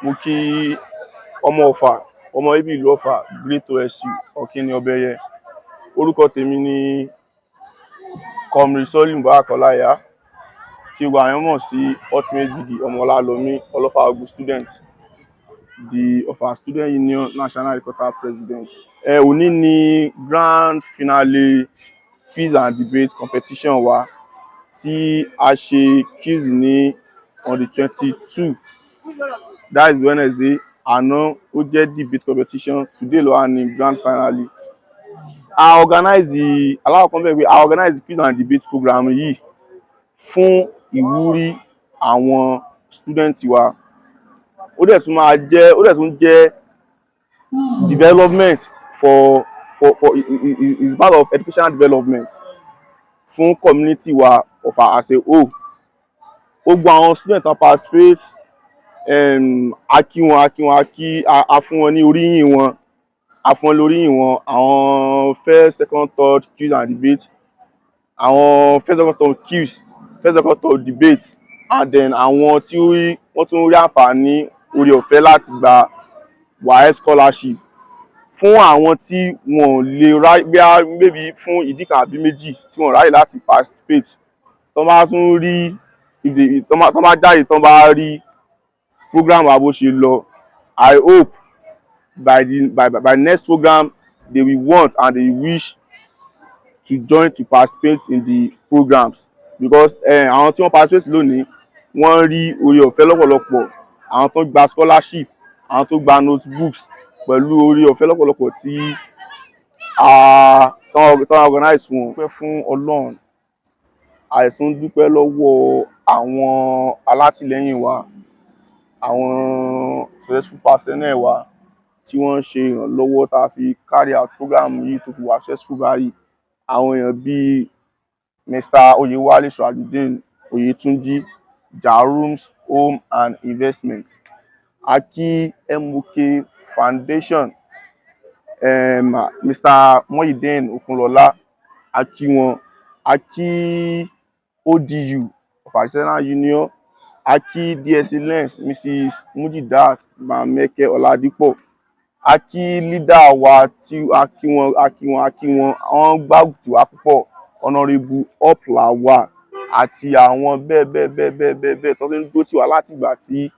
Mo kí ọmọ Ọ̀fà, ọmọ ibi ìlú Ọ̀fà, Great OSU, Ọ̀kíní Ọbẹ̀yẹ. Orúkọ tèmi ni Comrade Sullivan Bakolaya, tí gbogbo àwọn mọ̀ sí Ultimate BD Ọmọlálọ́mí Ọlọ́fà Ogun student, the Offa Student Union National Headquarter President. Òní ni grand finale quiz and debate competition wa tí a ṣe quiz ní on the 22. That is Wednesday. Àná ó jẹ́ debate competition. Today ló wà ní grand finale. I organize the quiz and debate program yìí fún ìwúrí àwọn students wa. Ó dẹ̀ tún jẹ́ development for is part of educational development fún community wa Ọ̀fà as a whole. Gbogbo àwọn students tó participate, a fún wọn ní oríyìn wọn, àwọn first, second, third quiz and debate, àwọn first, second, third debate, and then àwọn tí wọ́n tún rí àǹfààní oore ọ̀fẹ́ láti gba WAEC scholarship. Fún àwọn tí wọ́n lè ráyè, maybe fún ìdí kan àbí méjì tí wọ́n ráyè láti participate, tó bá tún rí tó bá jáde, tó bá rí program wa bó ṣe lọ, I hope by next program they will want and they wish to join to participate in the programs, because àwọn tí wọ́n participate lónìí wọ́n rí oore ọ̀fẹ́ lọ́pọ̀lọpọ̀, àwọn tó gba scholarship, àwọn tó gba notebooks pẹ̀lú oore ọ̀fẹ́ lọ́pọ̀lọpọ̀ tí tán organize fún wọn. Dúpẹ́ fún Ọlọ́run, àìsàn dúpẹ́ lọ́wọ́ àwọn alátìlẹ́yìn wa, àwọn successful personnel wa tí wọ́n ṣe ìrànlọ́wọ́ tá a fi carry out program yìí tó fi wà successful báyìí. Àwọn èèyàn bíi Mr. Oyewale Sharafdeen Oyetunji, Jarums Home and Investment. A kí MOK Foundation, Mr. Muhydeen Okunlola, a kí wọn. A kí ODU, Offa Descendant Union. A kí DSC Lens, Mrs. Mujidat Bammeke-Oladipo. A kí leader wa tí a kí wọn, àwọn gbárùkù wá púpọ̀, honourable Lawal, àti àwọn bẹ́ẹ̀ tó ń dúró tì wá láti ìgbà tí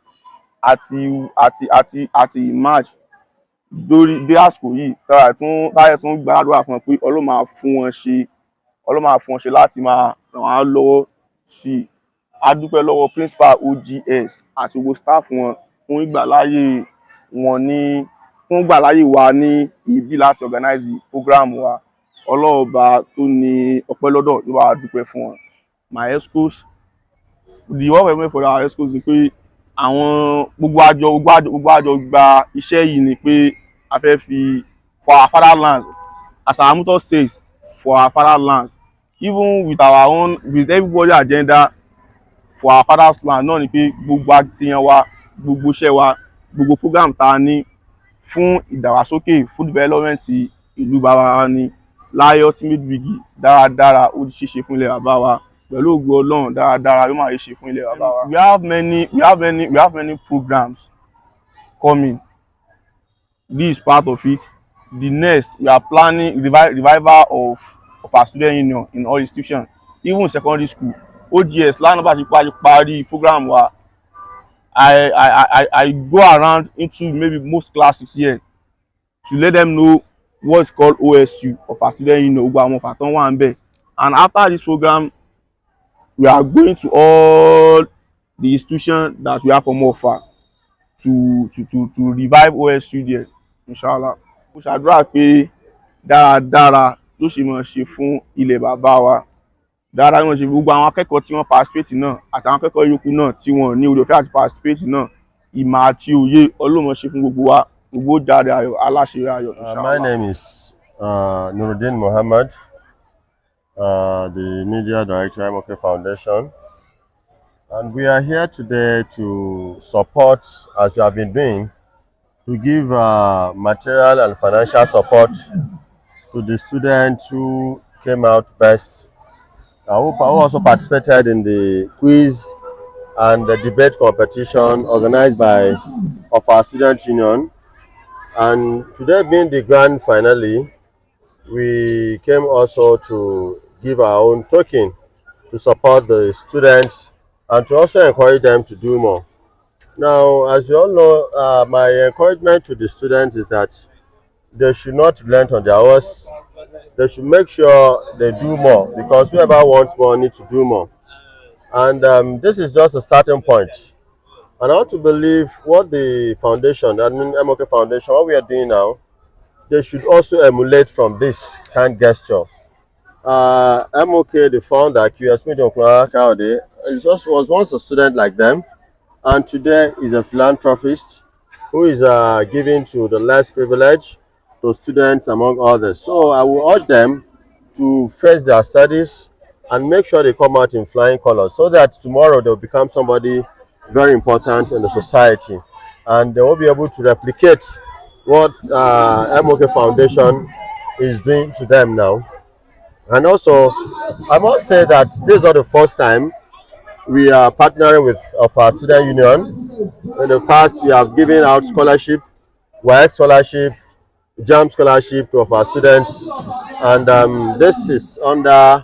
àti emerge dé àsìkò yìí. Táyà tún gbàdúrà fún wọn pé Ọlọ́run máa fún wọn ṣe láti máa ràn wá lọ́wọ́ sí i. A dúpẹ́ lọ́wọ́ principal OGS àti gbogbo staff wọn fún ìgbàláyè wa ní ibi láti organize program wa. Ọlọ́run Ọba tó ní ọpẹ́ lọ́dọ̀ ló bá dúpẹ́ fún wọn. My excuse, the work we make for our excuse ni pé àwọn gbogbo àjọ gba iṣẹ́ yìí ni pé a fẹ́ fi for our fatherland, as our motto says, for our fatherland, even with everybody agenda for our father's land náà ni pé gbogbo akitiyan wa, gbogbo iṣẹ́ wa, gbogbo program tá a ní fún ìdàgbàsókè, fún development ìlú bàbá wa ni láyé Ultimate BD dáradára ó di ṣíṣe fún ilẹ̀ bàbá wa. Pẹ̀lú ògo Ọlọ́run dáradára yóò máa ṣe fún ilẹ̀ bàbá wa. We have many programs coming. This is part of it. The next, we are planning revival of our student union in all institutions, even secondary school. OGS lánàá bá ti parí program wa, I go around into maybe most classes here to let them know what's called OSU, of our student union, gbogbo àwọn Ọ̀fà wà ńbẹ̀. And after this program, we are going to all the institutions that we have from Offa to revive OSU there, inshallah. Mo ṣàdúrà pé dáradára ló ṣe máa ṣe fún ilẹ̀ bàbá wa. Dáadáa wọ́n ṣe gbogbo àwọn akẹ́kọ̀ọ́ tí wọ́n participate náà àti àwọn akẹ́kọ̀ọ́ yòókù náà tí wọ́n ní oore ọ̀fẹ́ àti participate náà, ìmọ̀ àti òye Ọlọ́run ṣe fún gbogbo wa, gbogbo jáde ayọ̀, aláṣẹ ayọ̀, inshallah. My name is Nurudeen Mohammad, the media director at MOK Foundation, and we are here today to support, as you have been doing, to give material and financial support to the students who came out best, who also participated in the quiz and the debate competition organized by of our student union. And today being the grand finale, we came also to give our own token to support the students and to also encourage them to do more. Now, as you all know, my encouragement to the students is that they should not relent on their horse. They should make sure they do more, because whoever wants more needs to do more. And this is just a starting point. And I want to believe what the foundation, I mean MOK Foundation, what we are doing now, they should also emulate from this kind gesture. MOK, the founder, Muhydeen Okunlola Kayode, was once a student like them, and today is a philanthropist who is giving to the less privileged, to students among others. So I will urge them to face their studies and make sure they come out in flying colors, so that tomorrow they'll become somebody very important in the society, and they will be able to replicate what MOK Foundation is doing to them now. And also, I must say that this is not the first time we are partnering with our student union. In the past, we have given out scholarship, WAEC scholarship, JAM scholarship to our students, and this is under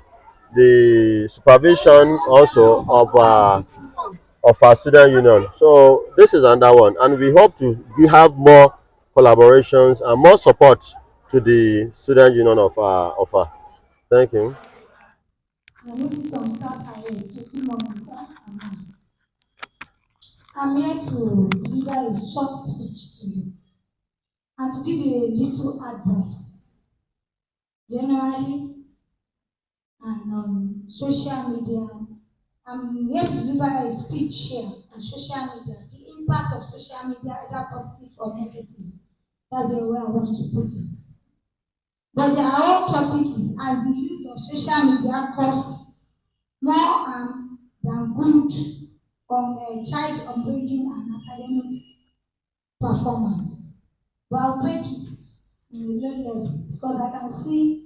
the supervision also of our student union. So this is under one, and we hope to have more collaborations and more support to the student union of Offa. Thank you. I noticed some stars ahead, so good morning, sir. I'm here to deliver a short speech to you and to give you a little advice. Generally, and on social media, I'm here to deliver a speech here on social media, the impact of social media, either positive or negative. That's the way I want to put it. But the whole topic is, as the use of social media causes more harm than good on a child upbringing and academic performance. But I'll break it in a low level because I can see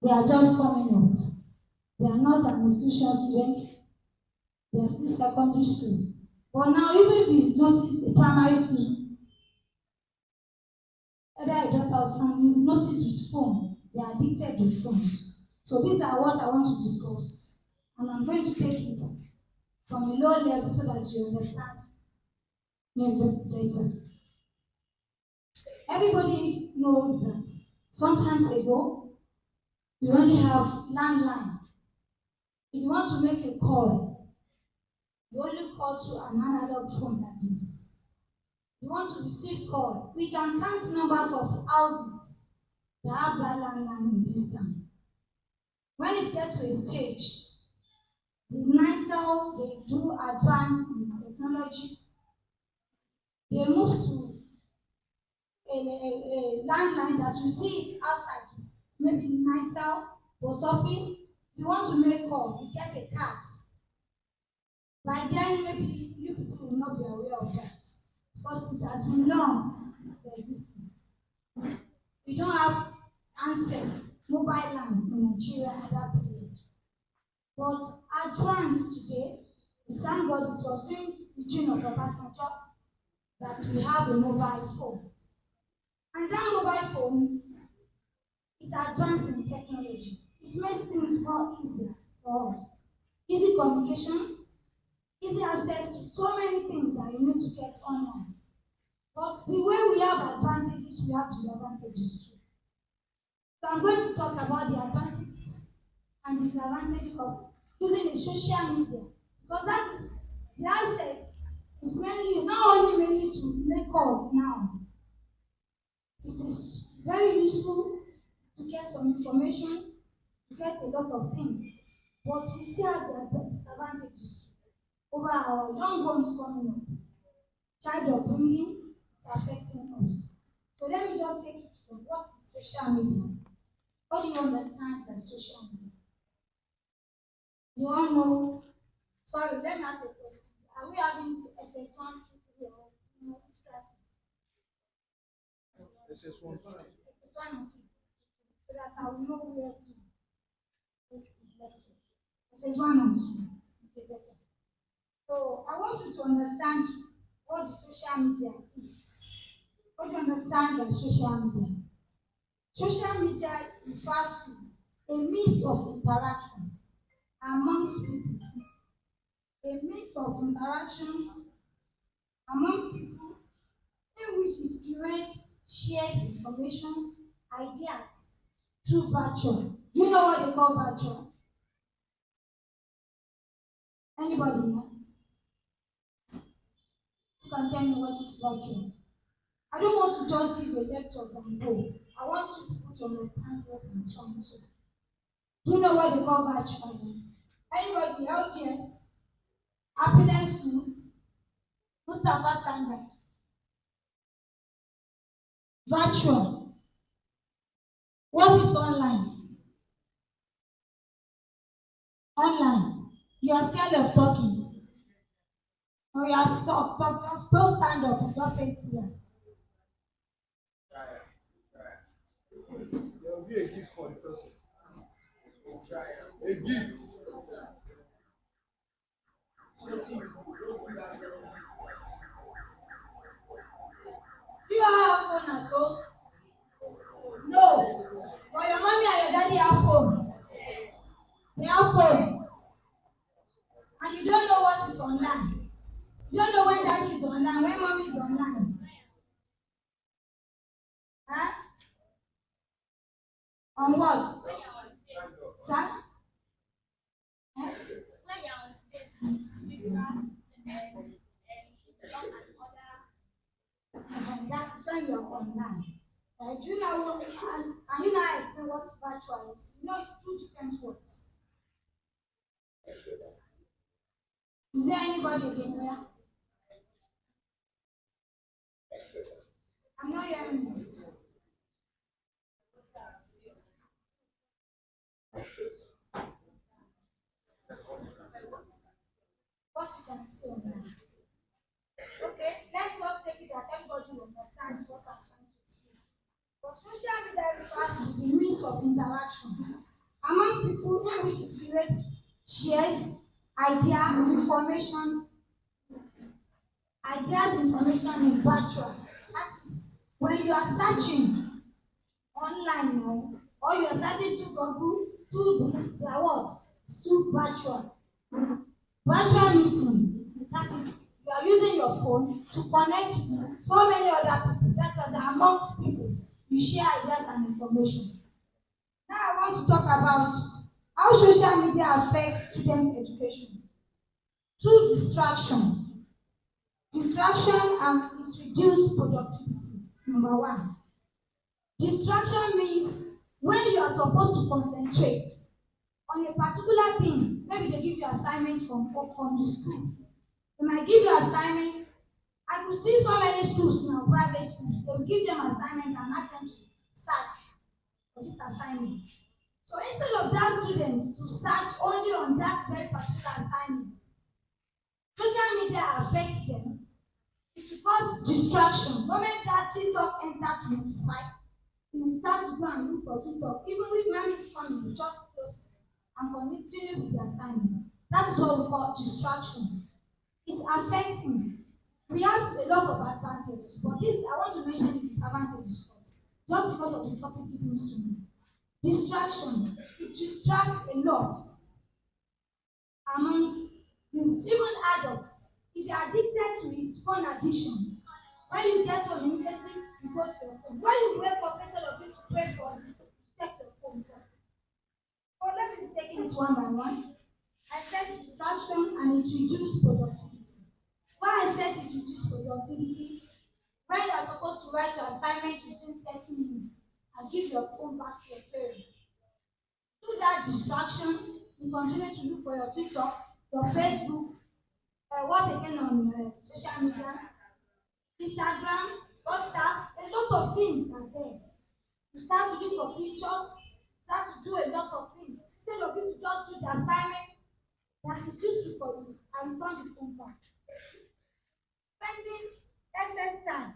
they are just coming up. They are not an institution students, they are still secondary school. But now, even if you notice a primary school, either a daughter or son, you notice with phone, they are addicted with phones. So these are what I want to discuss. And I'm going to take it from a low level so that you understand me better. Everybody knows that sometimes ago, we only have landline. If you want to make a call, you only call to an analog phone like this. You want to receive call, we can count numbers of houses that have that landline in this time. When it gets to a stage, the NITEL, they do advance in technology. They move to a landline that you see it outside, maybe NITEL, post office. You want to make call, you get a card. By then, maybe you people will not be aware of that because it has been long existing. We don't have handsets, mobile line in Nigeria at that period. But advanced today, we thank God it was during the June of Obasanjo that we have a mobile phone. And that mobile phone, it's advanced in technology. It makes things more easier for us. Easy communication, easy access to so many things that you need to get online. But the way we have advantages, we have disadvantages too. So I'm going to talk about the advantages and disadvantages of using the social media. Because that is the asset is not only mainly to make calls now. It is very useful to get some information, to get a lot of things. But we still have the disadvantages over our young ones coming up. Child upbringing is affecting us. So let me just take it from what is social media. What do you understand by social media? You all know. Sorry, let me ask a question. Are we having SS1, 2, 3, or which classes? SS1, 2. SS1 and 2. So that I will know where to lecture. SS1 and 2. Okay, better. So I want you to understand what the social media is. What do you understand by social media? Social media refers to a means of interaction amongst people, a means of interactions among people in which it curates, shares information, ideas through virtual. Do you know what they call virtual? Anybody here? You can tell me what is virtual. I don't want to just give you lectures and go. I want you people to understand what I'm trying to. Do you know what they call virtual? Anybody? LGS? Happiness School? Mustafa Standard? Virtual. What is online? Online. You are scared of talking. Or you are stuck. Just don't stand up and just say it here. There will be a gift for the person. A gift. Do you have phone at home? No. But your mommy and your daddy have phone. They have phone. And you don't know what is online. You don't know when daddy is online, when mommy is online. Huh? On what? Sir? Huh? That is when you are online. Do you know what, and you know I explain what virtual is? You know it's two different words. Is there anybody again there? I'm not hearing you. What you can see online. Okay, let's just take it that everybody will understand what I'm trying to say. But social media refers to the means of interaction among people in which it creates, shares, information in virtual. That is, when you are searching online now, or you are searching through Google, through this, they are what? Through virtual. Virtual meeting. That is, you are using your phone to connect with so many other people. That is, amongst people, you share ideas and information. Now I want to talk about how social media affects student education. Through distraction. Distraction and it reduces productivity. Number one. Distraction means when you are supposed to concentrate on a particular thing, maybe they give you assignments from the school. They might give you assignments. I could see so many schools now, private schools, they will give them assignments and ask them to search for this assignment. So instead of that students to search only on that very particular assignment, social media affects them. It will cause distraction. The moment that TikTok enters to notify, you will start to go and look for TikTok. Even if mommy is coming, you just close it and continue with the assignment. That is what we call distraction. It's affecting. We have a lot of advantages, but this I want to mention the disadvantages first, just because of the topic it means to me. Distraction. It distracts a lot amongst even adults. If you are addicted to it, phone addiction. When you get home immediately, you go to your phone. When you wake up, instead of you to pray first, check your phone first. So let me be taking it one by one. I said distraction and it reduces productivity. Why I said it reduces productivity? When you are supposed to write your assignment within 30 minutes and give your phone back to your parents. Through that distraction, you continue to look for your TikTok, your Facebook, what again on social media, Instagram, WhatsApp, a lot of things are there. You start to look for pictures, start to do a lot of things. Instead of you to just do the assignment that is useful for you and return the phone back. Spending excess time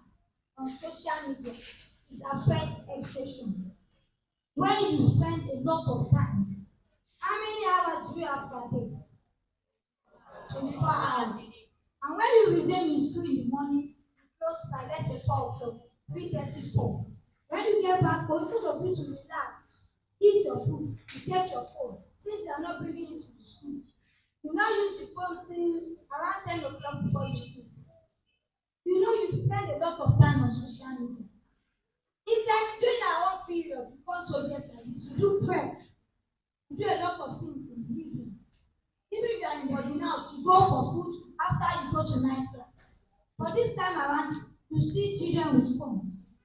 on social media, it affects education. When you spend a lot of time, how many hours do you have per day? 24 hours. And when you resume in school in the morning, by, let's say, 4 o'clock, 3:34. When you get back home, instead of you to relax, eat your food, you take your phone. Since you are not bringing it to the school, you now use the phone till around 10 o'clock before you sleep. You know you spend a lot of time on social media. It's like during our own period, we can't just like this. We do prep. We do a lot of things in the evening. Even if you are in boarding house, you go for food after you go to night class. But this time around, you see children with phones.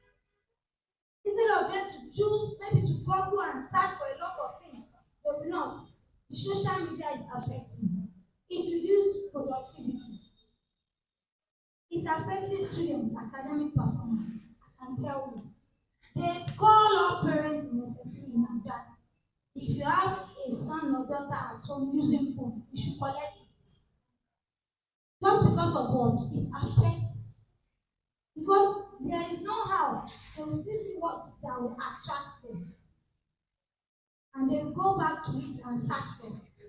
Instead of them to choose, maybe to Google and search for a lot of things, they will not. The social media is affecting. It reduces productivity. It's affecting students' academic performance. I can tell you. They call up parents necessarily now that if you have a son or daughter at home using phone, you should collect it. Just because of what? It affects. Because there is no how. They will still see what that will attract them. And they will go back to it and search for it.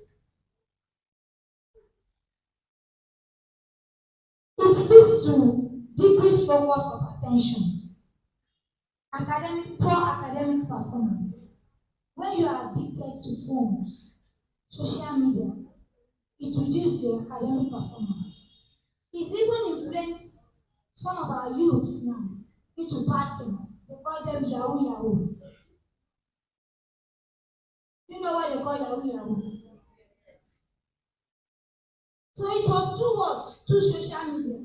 It leads to decreased focus of attention, poor academic performance. When you are addicted to phones, social media, it reduces your academic performance. It even influences some of our youths now into bad things. They call them Yahoo Yahoo. You know what they call Yahoo Yahoo? So it was through what? Through social media.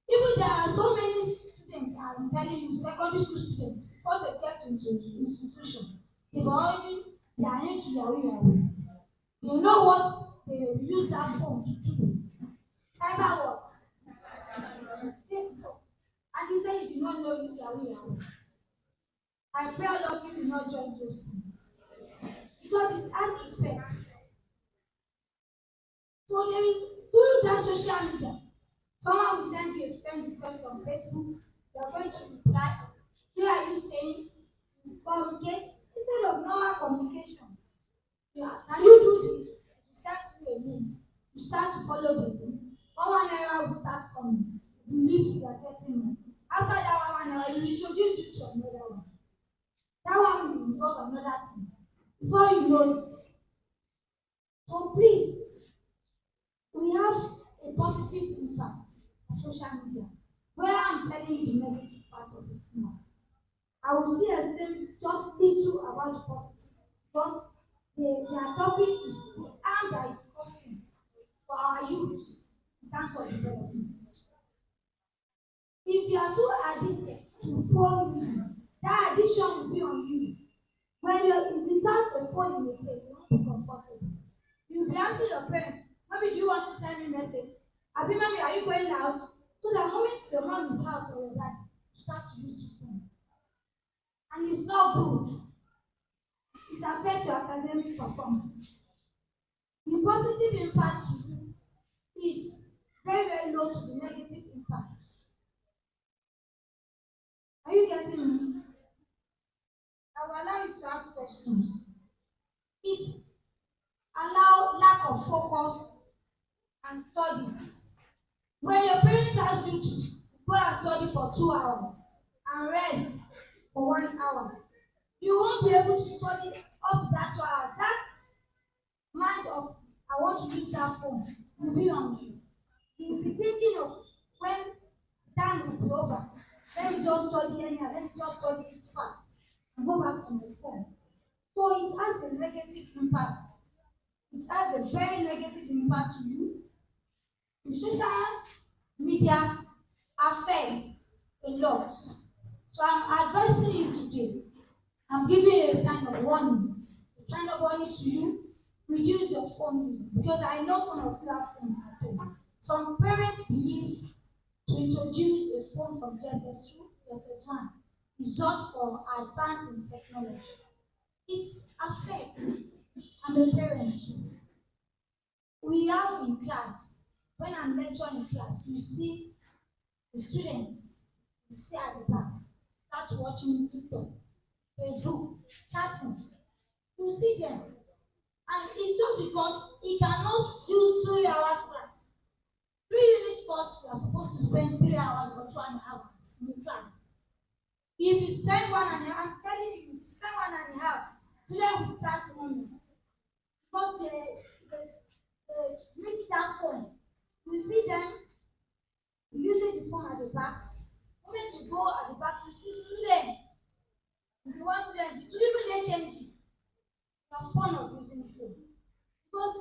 Even there are so many students, I'm telling you, secondary school students, before they get into institution, they are into Yahoo Yahoo. They know what they use that phone to do. Cyber what? So, and you say you do not know Yahoo Yahoo. I pray all of you will not join those things. Because it has effects. So there is, through that social media, someone will send you a friend request on Facebook, you are going to reply. Where are you staying? You communicate instead of normal communication. Can you do this? You send you a link. You start to follow the link. 1 hour will start coming. You believe you are getting it. After that 1 hour, you introduce you to another one. That one will involve another thing. Before you know it. So please, we have a positive impact of social media. Where I'm telling you the negative part of it now. I will still explain just little about the positive because their topic is the harm that is causing for our youth in terms of development. If you are too addicted to phone using, that addiction will be on you. When you're without a phone in the day, you won't be comfortable. You'll be asking your parents, maybe do you want to send me a message? Abi, mommy, are you going out? So the moment your mom is out or your dad, you start to use your phone. And it's not good. It affects your academic performance. The positive impact to you is very, very low to the negative impact. Are you getting me? I will allow you to ask questions. It allows lack of focus and studies. When your parents ask you to go and study for 2 hours and rest for 1 hour, you won't be able to study up that 2 hours. That mind of I want to use that phone will be on you. You will be thinking of when time will be over. Let me just study anyhow. Let me just study it fast and go back to my phone. So it has a negative impact. It has a very negative impact to you. The social media affects a lot. So I'm advising you today. I'm giving you a sign of warning. A kind of warning to you. Reduce your phone use because I know some of you have phones at home. Some parents believe to introduce a phone from JSS2, JSS1 is just for advancing technology. It affects and the parents too. We have in class, when I'm lecturing in class, you see the students, you stay at the back, start watching TikTok, Facebook, chatting. You see them. And it's just because he cannot use 3 hours class. 3 unit course, you are supposed to spend 3 hours or 2.5 hours in the class. If you spend 1.5, I'm telling you, if you spend 1.5, students will start running because they miss that phone. You see them using the phone at the back. When you go at the back, you see students. If you want students to even they change it, you are fond of using the phone. Because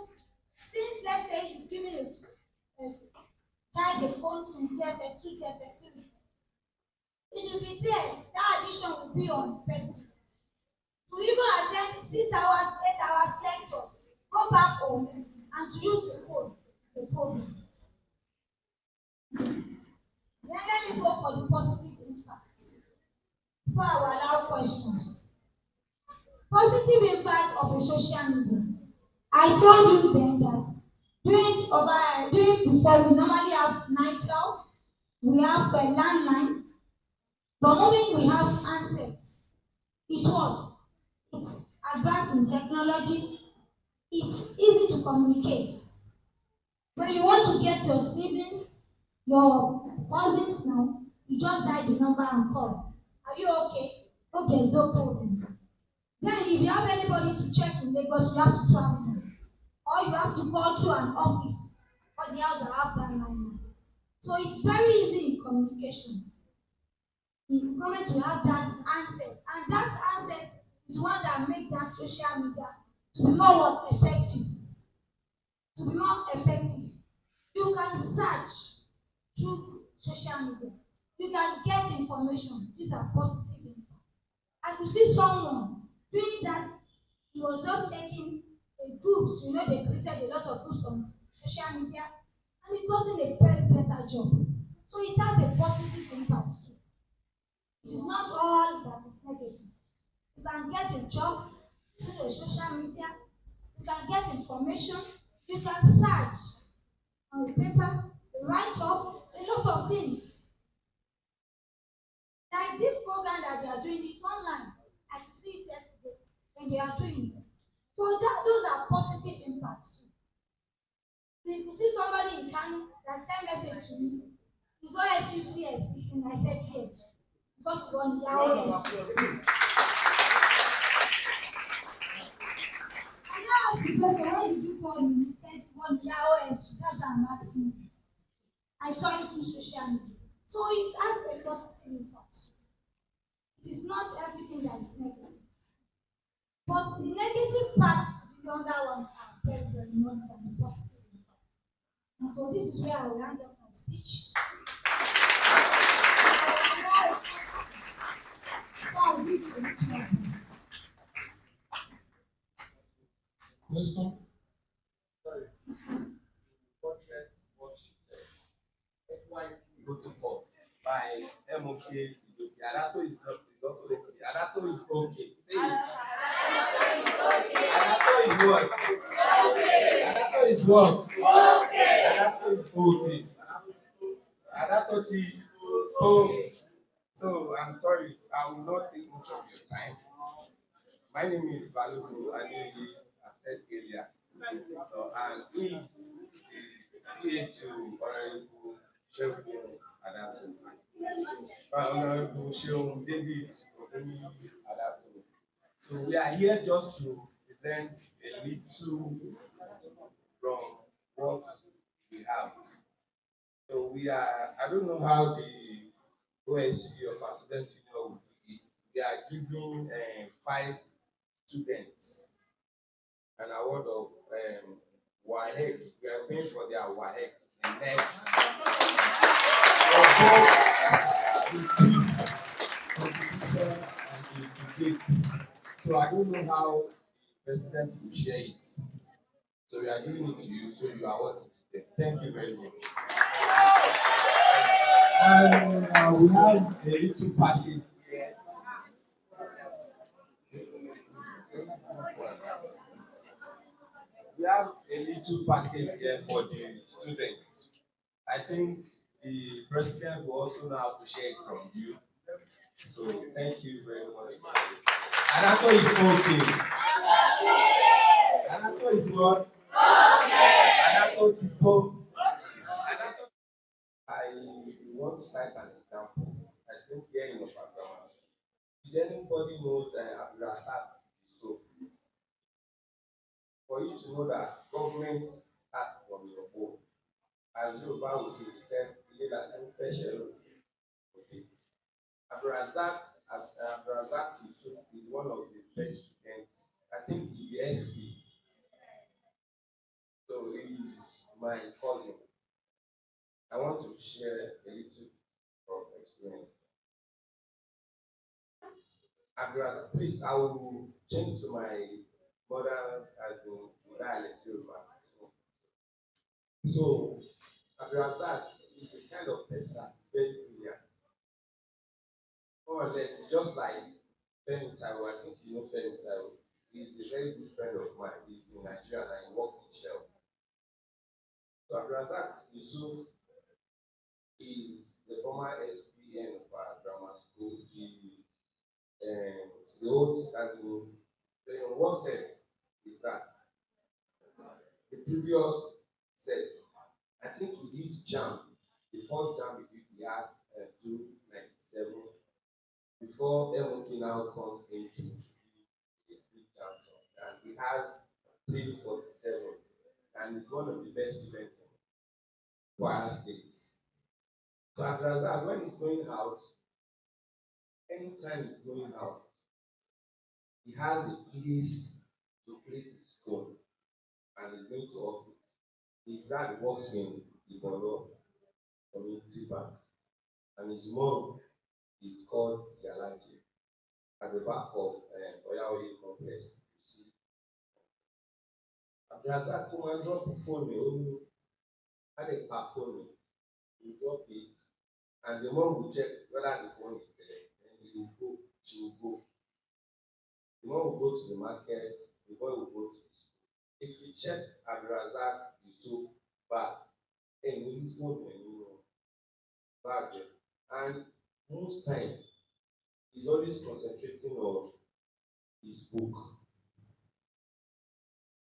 since, let's say, you've given a child the phone since JSS2, JSS3, it will be there. That addition will be on the person. To even attend 6 hours, 8 hours lectures, go back home and to use the phone is a problem. Then let me go for the positive impacts before I will allow questions. Positive impact of a social media. I told you then that during before we normally have NITEL, we have a landline, but moving we have handsets. It's advanced in technology. It's easy to communicate. When you want to get your siblings, your cousins now, you just dial the number and call. Are you okay? Hope there's no problem. Then if you have anybody to check in Lagos, you have to travel them. Or you have to go to an office or the house that have that line. So it's very easy in communication. In moment you have that asset, and that asset is one that makes that social media to be more effective. To be more effective, you can search through social media. You can get information. These are positive impacts. I could see someone doing that. He was just taking groups. They created a lot of groups on social media, and it gotten a better job. So it has a positive impact too. It is not all that is negative. You can get a job through the social media. You can get information. You can search on a paper, write up a lot of things. Like this program that they are doing is online. I could see it yesterday when they are doing it. So those are positive impacts too. If you see somebody in Kano that send message to me, is OSUC existing? I said yes. Because you want the OSUC. And I asked the person, why did you call me? He said, one the OSU. That's why I'm asking you. I saw it through social media. So it has a positive impact. It is not everything that is negative. But the negative parts to the younger ones are very, very much than the positive impact. And so this is where I will round up my speech. Question? Sorry. Contrast what she said. FYC protocol by MOK. Adato is also okay. Adato is okay. Say it. Adato is what? Adato is what? Adato is okay. Adato is okay. So I'm sorry, I will not take much of your time. My name is Balogun and I said earlier. And he is PA to Honourable Seun Adato. Honourable Seun David Ogunniyi Adato. So we are here just to present a little from what we have. So I don't know how the OSC of our student union will do it. We are giving 5 students an award of WAEC. We are paying for their WAEC the next for both the competition and the debate. So I don't know how the president will share it. So we are giving it to you, so you are what it is. Thank you very much. And we have a little package here. We have a little package here for the students. I think the president will also know how to share it from you. So thank you very much. Adato is okay. Adato is what? Okay. Adato is okay. Adato cite an example. I think here in Offa Grammar, did anybody knows Abdulrasaq Yusuf? For you to know that government start from your home. As Yoruba will say, he said, "Ilé láti ń pẹ̀ṣẹ̀ ròde." Okay. Abdulrasaq Yusuf is one of the best students. I think he's the SP. So he's my cousin. I want to share a little of experience. Abdulrasaq, please, I will change to my mother as in dialect Yoruba. So Abdulrasaq is the kind of person that's very brilliant. More or less, it's just like Femi Taiwo. I think you know Femi Taiwo. He's a very good friend of mine. He's in Nigeria and he works in Shell. So Abdulrasaq Yusuf is the former SPN of our grammar school. The old, as in, what set is that? The previous set, I think he did jam. The first jam he did, he has 297. Before MOK now comes into the three jams, and he has 347, and he's one of the best students in Kwara State. So Abdulrasaq, when he's going out, anytime he's going out, he has a place to place his phone, and he's going to office. His dad works in Ibolo Community Bank, and his mom is called Yalaji at the back of Oyaoye complex. You see, Abdulrasaq come and drop the phone. Only had a back phone. You drop it, and the mom will check whether the phone is there. Then he will go. She will go. The mom will go to the market. The boy will go to the school. If you check Abdulrasaq Yusuf bag, and you phone bag, and most time he's always concentrating on his book.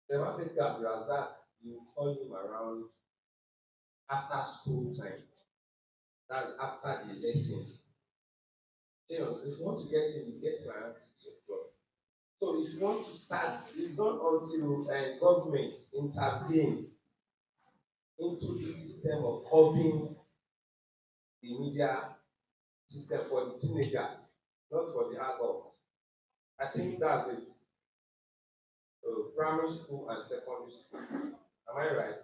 Then after Abdulrasaq, you call him around after school time. That's after the lessons. If you want to get him, you get him around 6 o'clock. So if you want to start, it's not until government intervene into the system of curbing the media system for the teenagers, not for the adults. I think that's it. Primary school and secondary school. Am I right?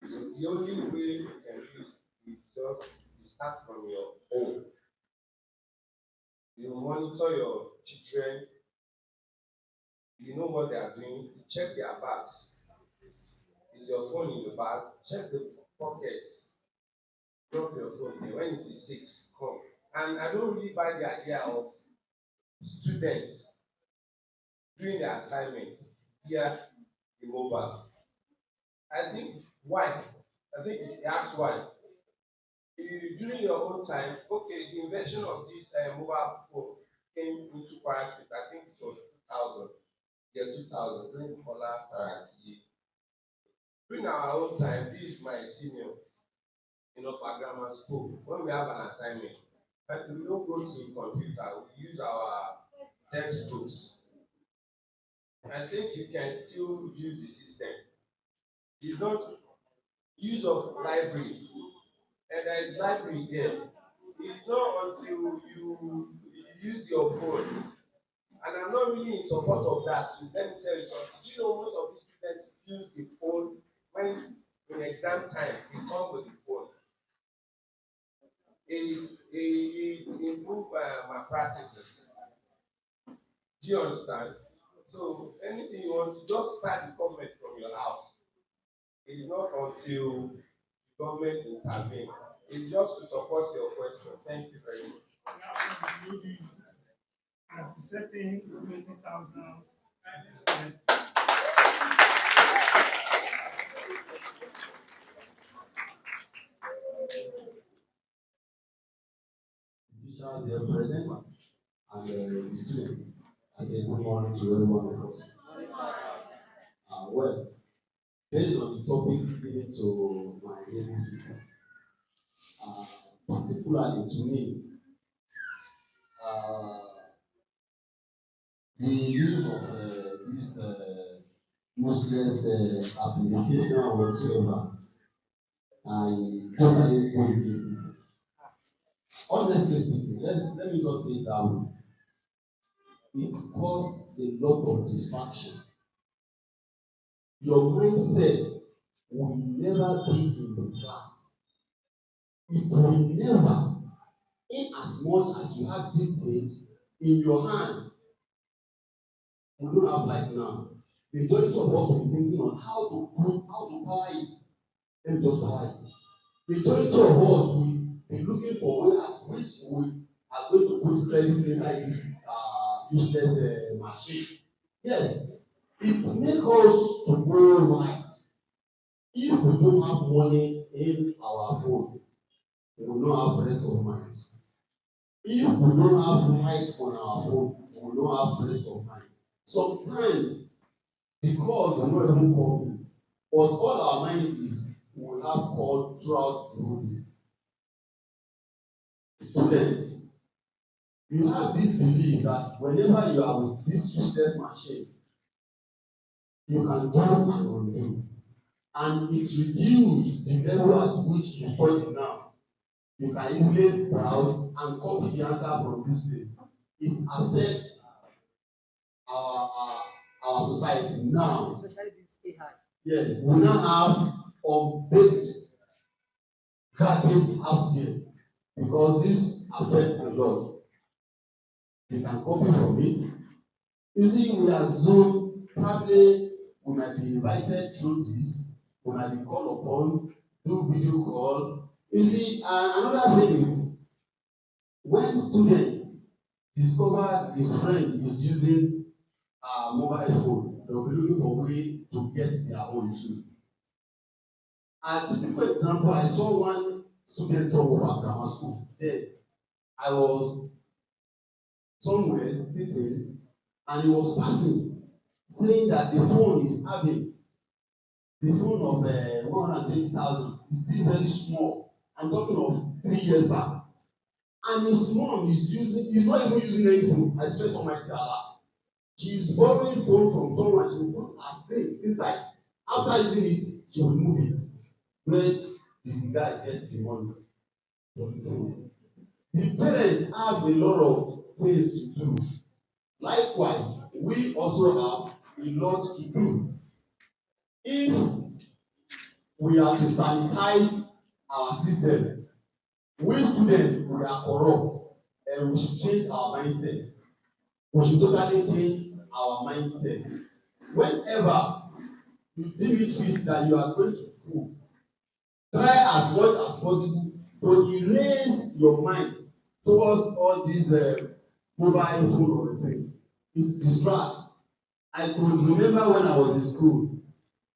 So the only way you can use is just you start from your home. You monitor your children. You know what they are doing. You check their bags. Is your phone in the bag? Check the pockets. Drop your phone there. When it is 6, come. And I don't really buy the idea of students doing their assignment via the mobile. I think why? I think that's why. During your own time, okay, the invention of this mobile phone came into Kwara State. I think it was 2000, year 2000, during Kola Saraki. During our own time, this is my senior in Offa Grammar School. When we have an assignment, we don't go to computer, we use our textbooks. I think you can still use the system. It's not use of library, and there is library there. It's not until you use your phone, and I'm not really in support of that. Let me tell you something. Did you know most of these students use the phone when in exam time they come with the phone? It improve my practices. Do you understand? So anything you want, just start the government from your house. It is not until the government intervene. It's just to support your question. Thank you very much. Setting 20,000. Teachers here present and the students. I say good morning to every one of us. Well, based on the topic given to my able sister, particularly to me, uh, the use of this useless application or whatsoever, I totally go against it. Honestly speaking, let me just say it that way. It caused a lot of distraction. Your mindset will never be in the class. It will never, in as much as you have this thing in your hand, we don't have like now. The majority of us will be thinking on how to power it. Let me just power it. The majority of us will be looking for a way at which we are going to put credit inside this useless machine. Yes, it makes us to go right. If we don't have money in our phone, we will not have rest of mind. If we don't have light on our phone, we will not have rest of mind. Sometimes, because we not even call, but all our mind is we have called throughout the whole day. Students, you have this belief that whenever you are with this useless machine, you can do and undo. And it reduces the level at which you study now. You can easily browse and copy the answer from this place. It affects our society now. Especially this AI. Yes, we now have unbaked graduates out there because this affects a lot. They can copy from it. You see, we are Zoom, probably we might be invited through this, we might be called upon, do video call. You see, another thing is when students discover his friend is using a mobile phone, they'll be looking for a way to get their own too. A typical example, I saw one student from Offa Grammar School. There, I was somewhere sitting and he was passing, saying that the phone is having the phone of 120,000 is still very small. I'm talking of 3 years back. And his mom is he's not even using any phone. I swear to my Allah. She's borrowing phone from someone. She will put her SIM inside. After using it, she will move it. Where did the guy get the money for the phone? The parents have a lot of things to do. Likewise, we also have a lot to do. If we are to sanitize our system, we students, we are corrupt, and we should change our mindset. We should totally change our mindset. Whenever you deem it fit that you are going to school, try as much as possible to erase your mind towards all these mobile phone or thing. It distracts. I could remember when I was in school,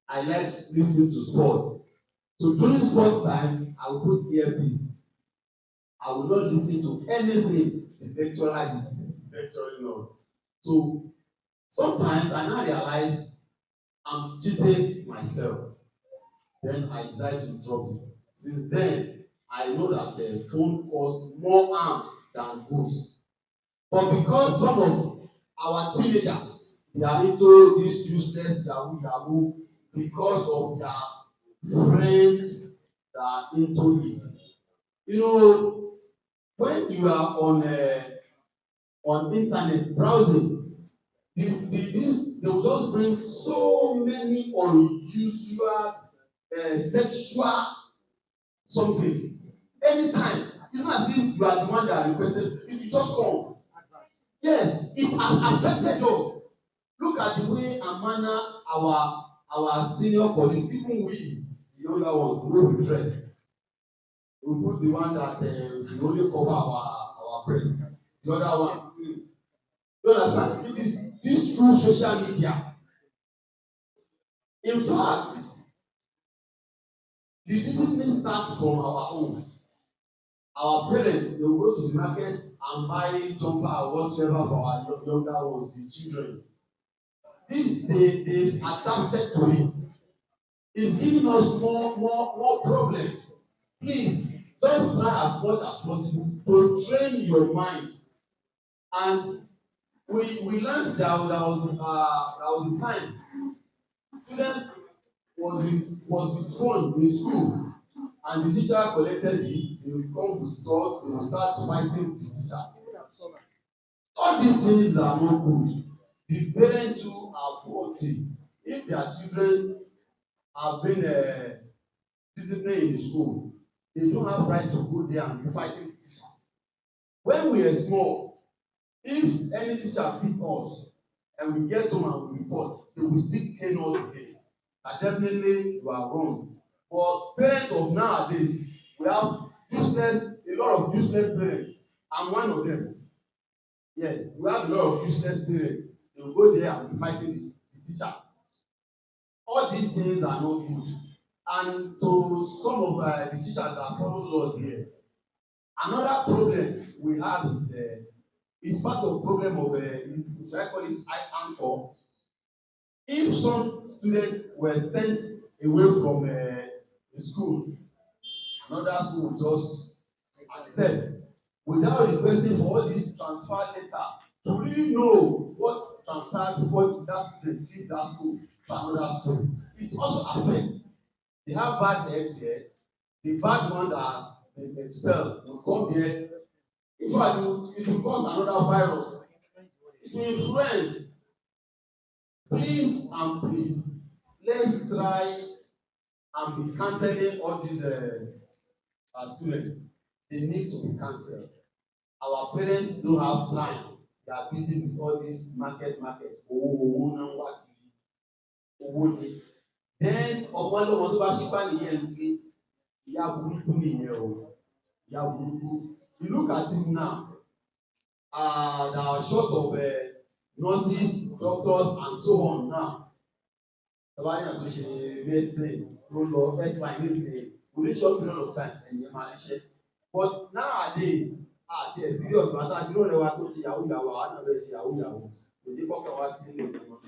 I liked listening to sports. So during sports time, I would put earpiece. I will not listen to anything the lecturer is lecturing us. So sometimes I now realize I'm cheating myself. Then I decide to drop it. Since then, I know that the phone costs more harms than goods. But because some of our teenagers, they are into this useless yahoo because of their friends that are into it. You know, when you are on internet browsing, they will just bring so many unusual sexual something anytime. It's not as if you are the one that requested it will just come. Yes, it has affected us. Look at the way and manner our senior colleagues, even we, the older ones, the way we dress. We put the one that we only cover our breast. The other one. You understand? It is this through social media. In fact, the discipline starts from our home. Our parents, they will go to the market and buy jumper or whatever for our younger ones, the children. This they adapted to it. It's giving us more problems. Please, just try as much as possible to train your mind. And we learned that there was a time student was with phone in school, and the teacher collected it. They will come with dogs. They will start fighting the teacher. All these things are not good. The parents who are faulty, if their children have been disciplined in the school, they don't have right to go there and be fighting the teacher. When we are small, if any teacher beat us and we get home and we report, they will still cane us again. And definitely you are wrong. But parents of nowadays, we have a lot of useless parents. I'm one of them. Yes, we have a lot of useless parents. They will go there and be fighting the teachers. All these things are not good. And to some of the teachers that follow us here, another problem we have is part of problem of should I call it anchor. If some students were sent away from the school, another school will just accept without requesting for all this transfer letter to really know what transpired before that student leave that school to another school. It also affects. They have bad heads here. The bad one that has been expelled will come here. In fact, it will cause another virus. It will influence. Please and please, let's try and be cancelling all these students. They need to be cancelled. Our parents don't have time. They are busy with all this market. Then ọ̀pọ̀ ẹlọ́mọ tó bá ṣípá nìyẹn ń gbé ìyá burúkú nìyẹn o. Ìyá burúkú. You look at it now. There are short of nurses, doctors, and so on now. Tọ́ba yàn tó ṣe medicine ló lọ healthline nísìnyí within short period of time ẹ̀yìn máa ṣiṣẹ́. But nowadays, àti ẹ̀ serious matter àti lóore wa tó ṣe yahoo yahoo àwọn náà bẹ̀ ṣe yahoo yahoo kò dé kọ́kọ́ wá sí ilé ìwé.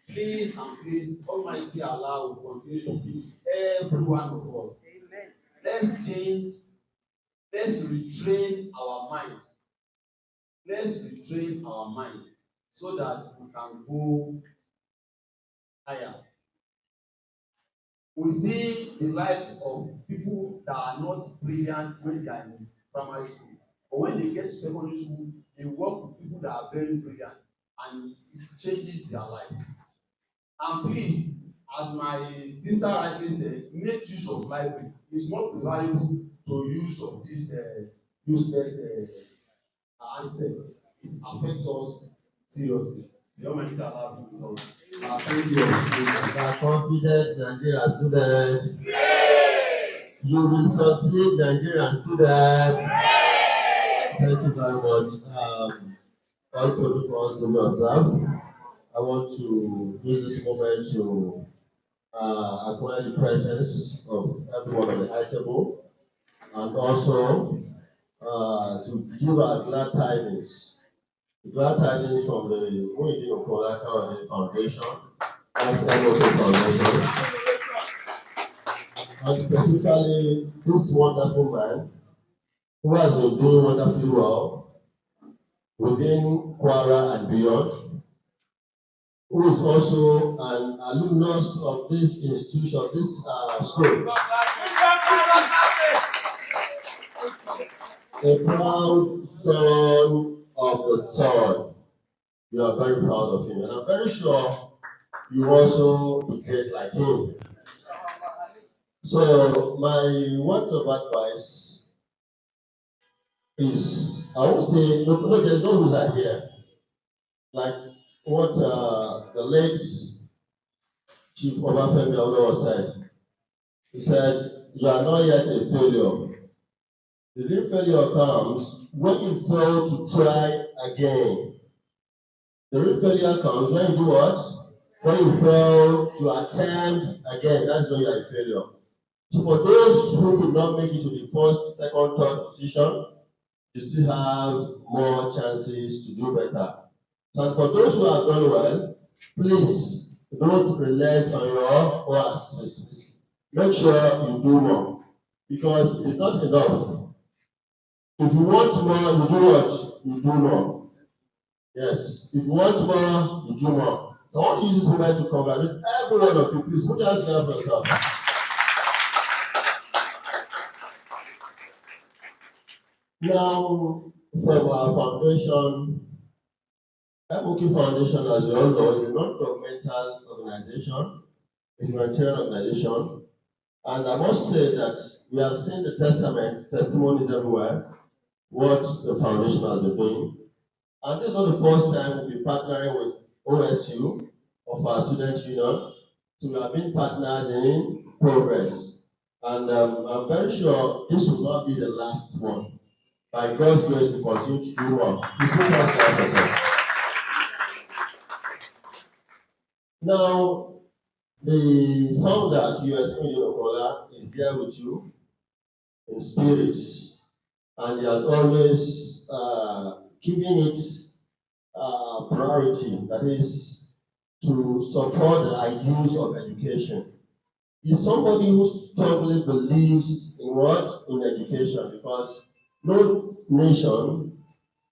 Please and please, Almighty Allah will continue to be every one of us. Amen. Let's change. Let's retrain our mind. Let's retrain our mind so that we can go higher. We see the lives of people that are not brilliant when they are in primary school. But when they get to secondary school, they work with people that are very brilliant and it changes their life. And please, as my sister rightly said, make use of library. It's more preferable to use of this useless assets. It affects us seriously. The Almighty Allah will know. Thank you. Are confident Nigerian students. You will succeed, Nigerian students. Thank you very much. All protocols to be observed. I want to use this moment to acquire the presence of everyone on the high table and also to give our glad tidings. Glad tidings from the Muhydeen Okunlola Kayode Foundation, that's MOK Foundation. And specifically, this wonderful man who has been doing wonderfully well within Kwara and beyond, who is also an alumnus of this institution, this school. A proud son of the soil. You are very proud of him, and I'm very sure you also be great like him. So my words of advice is, I would say, no, there's no loser here. Like what the late Chief Obafemi Awolowo said. He said, you are not yet a failure. The real failure comes when you fail to try again. The real failure comes when you do what? When you fail to attempt again. That's when you are a failure. So for those who could not make it to the first, second, third position, you still have more chances to do better. So for those who have done well, please don't relent on your words. Make sure you do more, because it's not enough If you want more, you do what? You do more. Yes. If you want more, you do more. So I want to use this moment to congratulate every one of you. Please put your hands together for yourself. Now, from our foundation, MOK Foundation, as you all know, is a non-governmental organization, a humanitarian organization. And I must say that we have seen the testimonies everywhere, what the foundation has been doing. And this is not the first time we'll be partnering with OSU, of our student union. So we have been partners in progress. And I'm very sure this will not be the last one. By God's grace, we continue to do more. Please put your hands together for yourself. Now, the founder, Muhydeen Okunlola, is here with you in spirit, and he has always given it priority, that is, to support the ideals of education. He's somebody who strongly believes in what? In education, because no nation,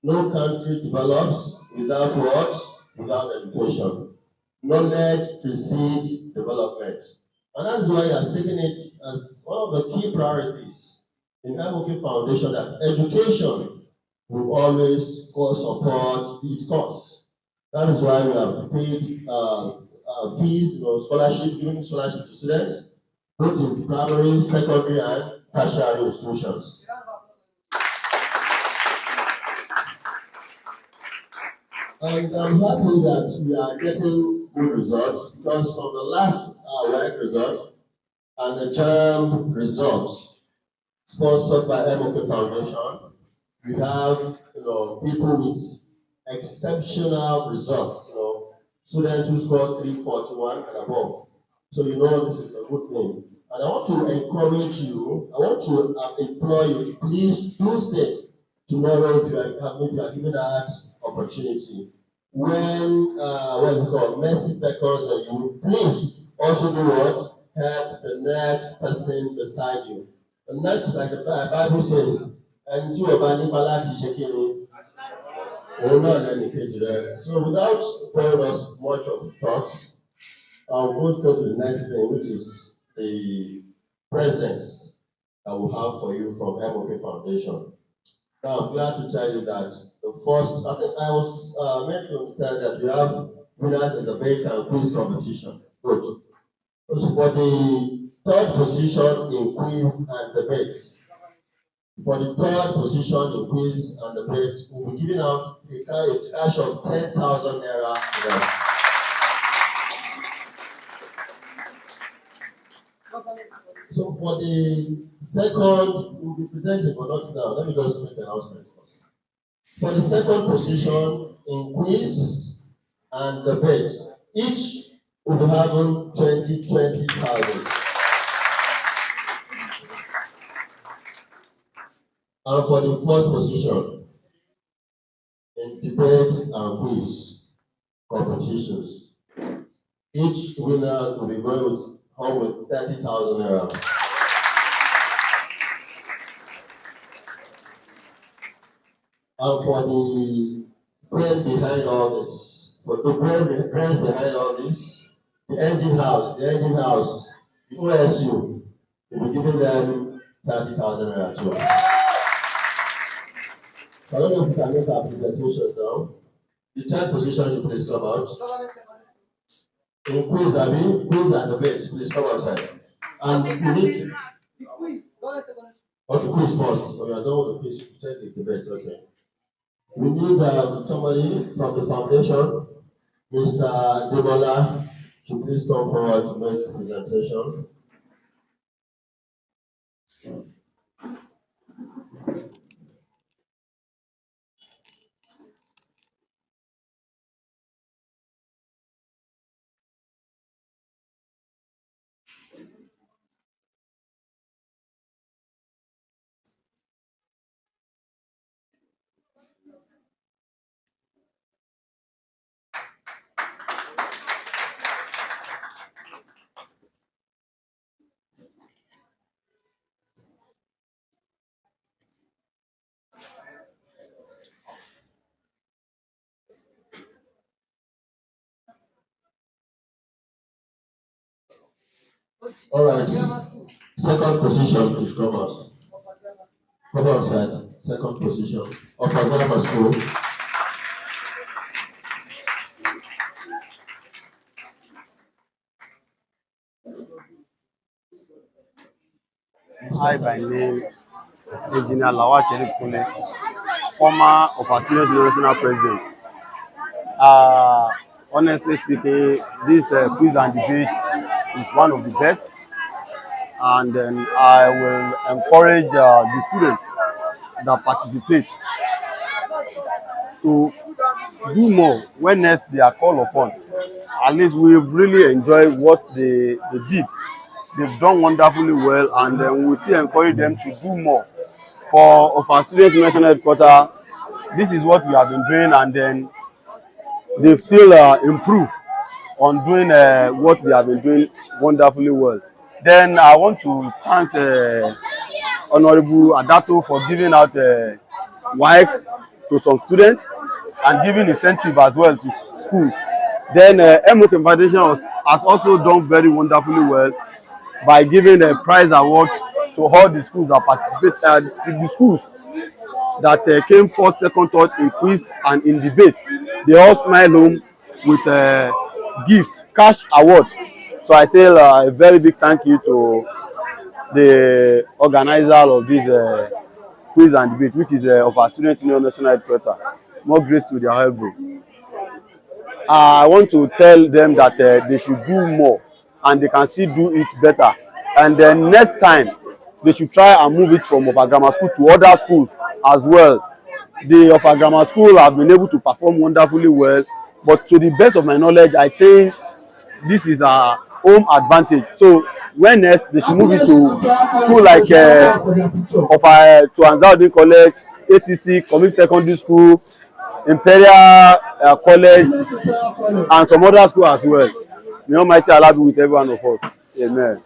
no country develops without what? Without education. Knowledge precedes development. And that is why he has taken it as one of the key priorities in MOK Foundation, that education will always support its cause. That is why we have paid fees, scholarships, giving scholarships to students, both in primary, secondary, and tertiary institutions. And I'm happy that we are getting good results, because from the last WAEC results and the JAMB results sponsored by MOK Foundation, we have people with exceptional results, students who scored 341 and above. So this is a good thing. And I want to encourage you, I want to implore you to please do say tomorrow, if you are given that opportunity. When mercy beckons on you, please also do what? Help the next person beside you. The next, like the Bible says, and you so without pouring us much of thoughts, I'll go straight to the next thing, which is the presents that we have for you from MOK Foundation. Now, I'm glad to tell you that the first, I think I was meant to understand that we have winners in the debate and quiz competition. Good. So for the third position in quiz and debates, for the third position in quiz and debate, we'll be giving out a cash of 10,000 naira. So for the second, we'll be presenting, but not now. Let me just make the announcement first. For the second position in quiz and debate, each will be having 20,000. And for the first position in debate and quiz competitions, each winner will be going home with 30,000 naira. And for the brain behind all this, brains behind all this, the engine house, the OSU, will be giving them 30,000 naira too. I don't know if we can make our presentations now. The third position should please come out. In quiz and debate, please come outside. And we need the quiz. Okay, quiz first. Oh, you are done with the quiz. Take the debate. Okay. We need somebody from the foundation, Mr. Debola, to please come forward to make a presentation. All right. Second position, please come out. Come outside. Second position. Offa Grammar School. I, by name, Engineer Lawal Kunle, former Offa Descendant National President. Honestly speaking, this quiz and debate is one of the best, and then I will encourage the students that participate to do more when next they are called upon. At least we really enjoy what they did. They've done wonderfully well, and then we still encourage them to do more. For our student national headquarters, this is what we have been doing, and then they've still improved on doing what they have been doing wonderfully well. Then I want to thank Honourable Adato for giving out WAEC to some students and giving incentive as well to schools. Then MOK Foundation has also done very wonderfully well by giving prize awards to all the schools that participate, to the schools that came first, second, third in quiz and in debate. They all smile home with a gift, cash award. So I say a very big thank you to the organizer of this quiz and debate, which is of our Student Union National Headquarters. More grace to their elbow. I want to tell them that they should do more and they can still do it better. And then next time, they should try and move it from Offa Grammar School to other schools as well. The Offa Grammar School have been able to perform wonderfully well, but to the best of my knowledge, I think this is a home advantage. So when next, they should move it to school like Offa to Anzaudin College, ACC, Community Secondary School, Imperial College, and some other schools as well. May Almighty Allah be with every one of us. Amen.